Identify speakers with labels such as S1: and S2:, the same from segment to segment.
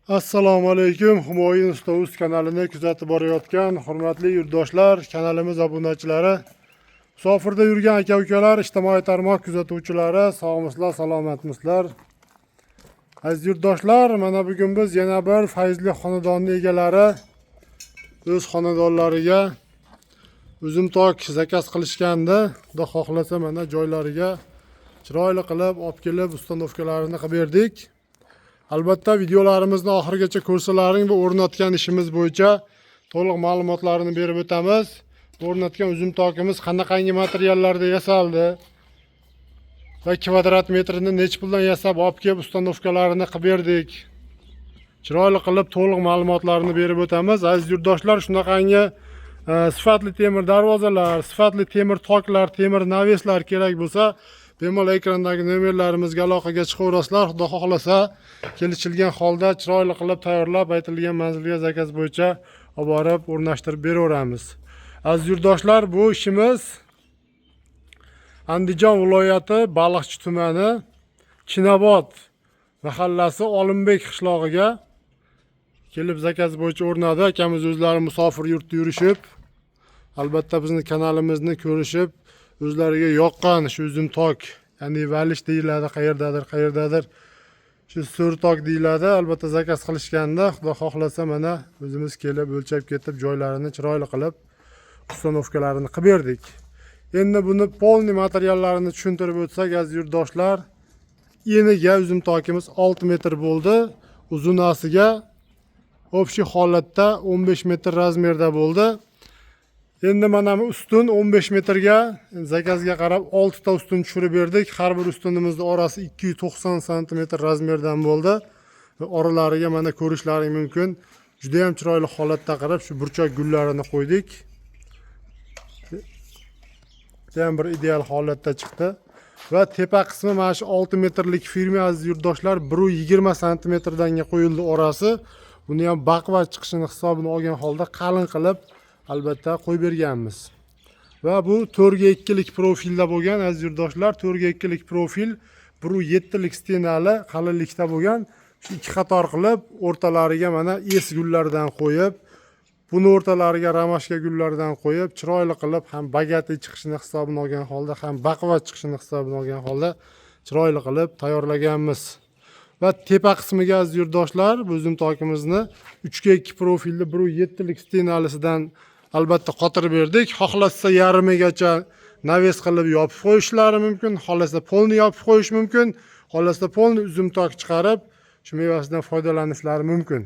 S1: Assalomu alaykum. Humoyun Usta Uz kanalini kuzatib borayotgan hurmatli yurtdoshlar, kanalimiz obunachilari, musofirda yurgan aka-ukalar, ijtimoiy tarmoq kuzatuvchilari, sog'misizlar, salomatmisizlar? Aziz yurtdoshlar, mana bugun biz yana bir fayzli xonadonning egalari o'z xonadonlariga uzum tok zakaz qilishganda, xudo xohlasa mana joylariga chiroyli qilib olib kelib ustanovkalarini qilib berdik. Albatta videolarimizni oxirigacha ko'rsalaring va o'rnatgan ishimiz bo'yicha to'liq ma'lumotlarni berib o'tamiz. O'rnatgan uzum tokimiz qanaqangi materiallarda yasaldi va kvadrat metrini necha puldan yasab olib kelib ustanovkalarini qilib berdik. Chiroyli qilib to'liq ma'lumotlarni berib o'tamiz. Aziz yurtdoshlar, shunaqangi sifatli temir darvozalar, sifatli temir toklar, temir naveslar kerak bo'lsa, bemalol ekrandagi nomerlarimizga aloqaga chiqaverasizlar. Xudo xohlasa, kelishilgan holda chiroyli qilib tayyorlab, aytilgan manzilga zakaz bo'yicha olib borib o'rnashtirib beraveramiz. Aziz yurtdoshlar, bu ishimiz Andijon viloyati Baliqchi tumani Chinobod mahallasi Olimbek qishlog'iga kelib zakaz bo'yicha o'rnadi. Akamiz o'zlari musofir yurtda yurishib, albatta bizni kanalimizni ko'rishib, o'zlariga yoqqan shu uzum tok, ya'ni valish deyiladi, qayerdadir shu so'r tok deyiladi. Albatta zakaz qilishganda, xudo xohlasa mana o'zimiz kelib o'lchab ketib, joylarini chiroyli qilib, ustanovkalarini qilib berdik. Endi buni polni materiallarini tushuntirib o'tsak, aziz yurtdoshlar, eniga uzum tokimiz 6 metr bo'ldi, uzunasiga общий holatda 15 metr razmerda bo'ldi. Endi mana bu ustun 15 metrga zakazga qarab 6 ta ustun tushirib berdik. Har bir ustunimizning orasi 290 cm razmerdan bo'ldi. Va oralariga mana ko'rishlaring mumkin. Juda ham chiroyli holatda qarab shu burchak gullarini qo'ydik. Juda ham bir ideal holatda chiqdi. Va tepa qismi mana shu 6 metrlik firma aziz yurtdoshlar 120 cm danga qo'yildi orasi. Buni ham baquvvat chiqishini hisobini olgan holda qalin qilib albatta qo'yib berganmiz. Va bu 4x2 lik profilda bo'lgan aziz yurtdoshlar, 4x2 lik profil 1.7 lik stenali qalinlikda bo'lgan. Shu ikki qator qilib o'rtalariga mana es gullardan qo'yib, buni o'rtalariga ramashka gullardan qo'yib, chiroyli qilib ham bagati chiqishini hisobini olgan holda, ham baquvvat chiqishini hisobini olgan holda chiroyli qilib tayyorlaganmiz. Va tepa qismiga aziz yurtdoshlar, bu uzum tokimizni 3x2 profilli 1.7 lik stenalisidan albatta qotirib berdik. Xohlasa yarmigacha naves qilib yopib qo'yishlari mumkin, xohlasa polni yopib qo'yish mumkin, xohlasa polni uzum tok chiqarib shu mevasidan foydalanishlari mumkin.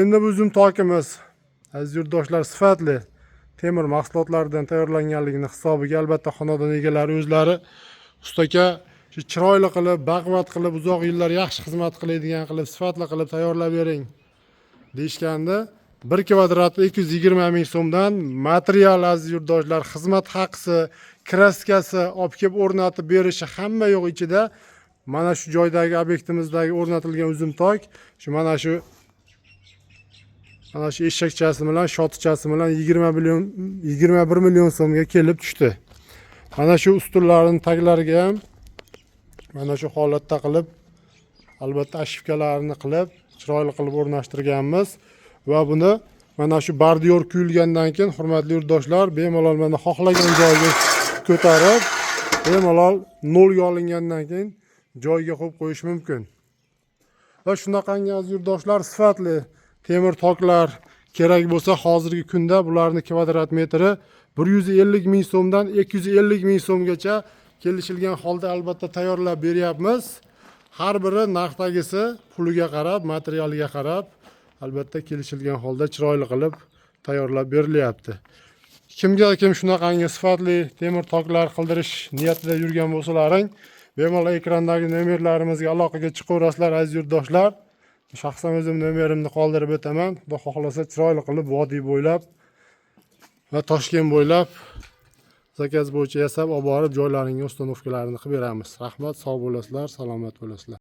S1: Endi bu uzum tokimiz aziz yurtdoshlar sifatli temir mahsulotlardan tayyorlanganligini hisobiga albatta xonadon egalari o'zlari ustaka shu chiroyli qilib, baquvvat qilib, uzoq yillar yaxshi xizmat qiladigan qilib, sifatli qilib tayyorlab bering deyishganda 1 kvadrati 220 ming so'mdan material aziz yurtdoshlar, xizmat haqisi, kraskasi olib kelib o'rnatib berishi hamma yo'q ichida. Mana shu joydagi obyektimizdagi o'rnatilgan uzum tok, shu mana shu eshakchasi bilan, shotichasi bilan 21 million so'mga kelib tushdi. Mana shu ustunlarning taglariga ham mana shu holatda qilib, albatta ashifkalarini qilib, chiroyli qilib o'rnashtirganmiz. Va buni mana shu bordiyor kuyilgandan keyin hurmatli yurtdoshlar, bemalol mana xohlagan joyga ko'tarib, bemalol nolga olingandan keyin joyiga qo'yib qo'yish mumkin. Va shunaqangi aziz yurtdoshlar, sifatli temir toklar kerak bo'lsa, hozirgi kunda bularning kvadrat metri 150 ming so'mdan 250 ming so'mgacha kelishilgan holda albatta tayyorlab beryapmiz. Har biri narxdagisi puliga qarab, materialiga qarab albatta kelishilgan holda chiroyli qilib tayyorlab berilyapti. Kim shunaqangi sifatli temir toklar qildirish niyatida yurgan bo'lsalaring, bemalol ekrandagi nomerlarimizga aloqaga chiqaverasizlar aziz yurtdoshlar. Shaxsan o'zim nomerimni qoldirib o'taman. Xudo xohlasa chiroyli qilib vodiy bo'ylab va Toshkent bo'ylab zakaz bo'yicha yasab olib borib joylaringga ustanovkalarini qilib beramiz. Rahmat, sog' bo'lasizlar, salomat bo'lasizlar.